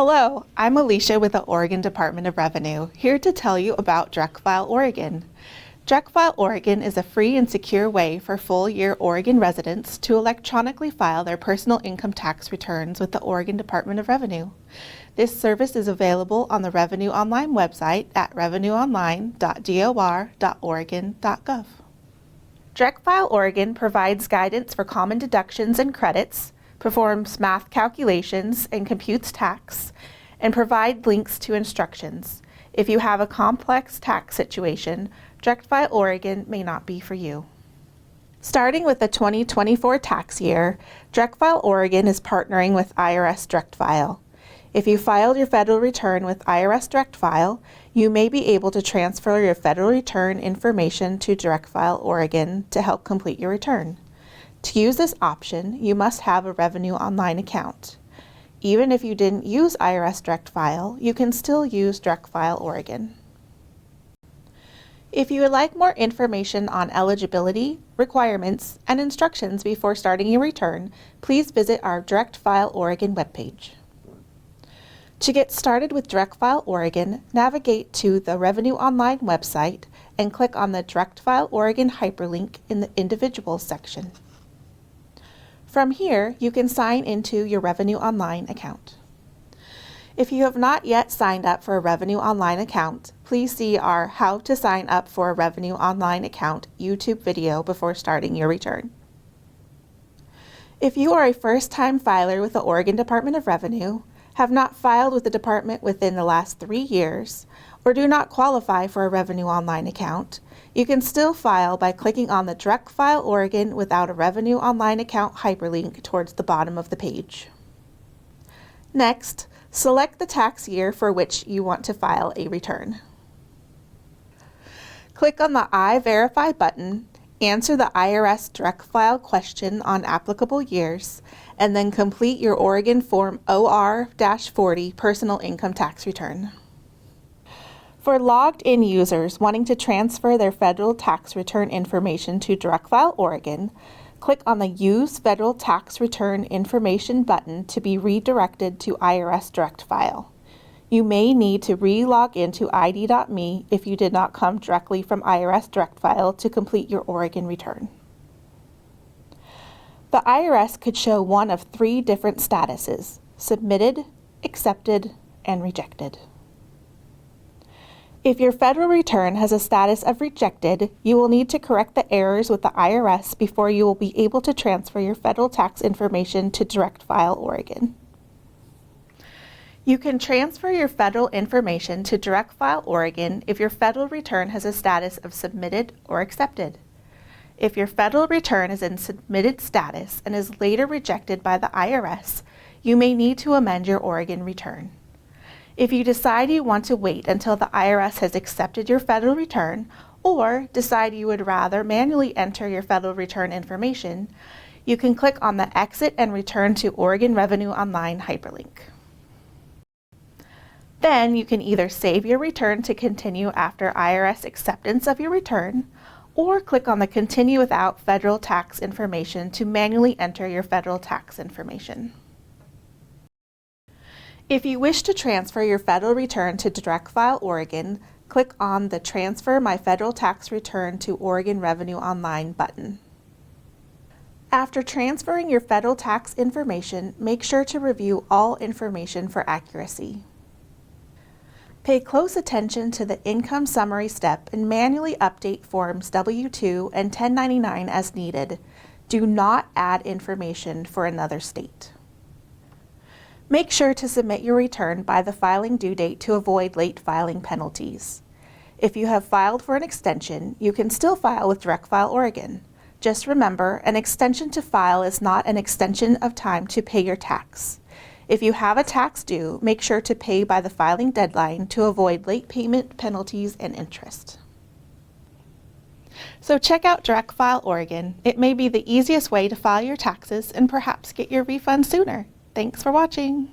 Hello, I'm Alicia with the Oregon Department of Revenue, here to tell you about DirectFile Oregon. DirectFile Oregon is a free and secure way for full-year Oregon residents to electronically file their personal income tax returns with the Oregon Department of Revenue. This service is available on the Revenue Online website at revenueonline.dor.oregon.gov. DirectFile Oregon provides guidance for common deductions and credits, performs math calculations and computes tax, and provide links to instructions. If you have a complex tax situation, DirectFile Oregon may not be for you. Starting with the 2024 tax year, DirectFile Oregon is partnering with IRS DirectFile. If you filed your federal return with IRS DirectFile, you may be able to transfer your federal return information to DirectFile Oregon to help complete your return. To use this option, you must have a Revenue Online account. Even if you didn't use IRS DirectFile, you can still use DirectFile Oregon. If you would like more information on eligibility, requirements, and instructions before starting your return, please visit our DirectFile Oregon webpage. To get started with DirectFile Oregon, navigate to the Revenue Online website and click on the DirectFile Oregon hyperlink in the Individuals section. From here, you can sign into your Revenue Online account. If you have not yet signed up for a Revenue Online account, please see our How to Sign Up for a Revenue Online Account YouTube video before starting your return. If you are a first-time filer with the Oregon Department of Revenue, have not filed with the department within the last 3 years, or do not qualify for a Revenue Online account, you can still file by clicking on the DirectFile Oregon without a Revenue Online account hyperlink towards the bottom of the page. Next, select the tax year for which you want to file a return. Click on the I Verify button, answer the IRS DirectFile question on applicable years, and then complete your Oregon Form OR-40 personal income tax return. For logged-in users wanting to transfer their federal tax return information to DirectFile Oregon, click on the Use Federal Tax Return Information button to be redirected to IRS DirectFile. You may need to re-log into ID.me if you did not come directly from IRS DirectFile to complete your Oregon return. The IRS could show one of 3 different statuses: submitted, accepted, and rejected. If your federal return has a status of rejected, you will need to correct the errors with the IRS before you will be able to transfer your federal tax information to DirectFile Oregon. You can transfer your federal information to DirectFile Oregon if your federal return has a status of submitted or accepted. If your federal return is in submitted status and is later rejected by the IRS, you may need to amend your Oregon return. If you decide you want to wait until the IRS has accepted your federal return, or decide you would rather manually enter your federal return information, you can click on the Exit and Return to Oregon Revenue Online hyperlink. Then you can either save your return to continue after IRS acceptance of your return, or click on the Continue Without Federal Tax Information to manually enter your federal tax information. If you wish to transfer your federal return to DirectFile Oregon, click on the Transfer My Federal Tax Return to Oregon Revenue Online button. After transferring your federal tax information, make sure to review all information for accuracy. Pay close attention to the income summary step and manually update Forms W-2 and 1099 as needed. Do not add information for another state. Make sure to submit your return by the filing due date to avoid late filing penalties. If you have filed for an extension, you can still file with DirectFile Oregon. Just remember, an extension to file is not an extension of time to pay your tax. If you have a tax due, make sure to pay by the filing deadline to avoid late payment penalties and interest. So check out DirectFile Oregon. It may be the easiest way to file your taxes and perhaps get your refund sooner. Thanks for watching.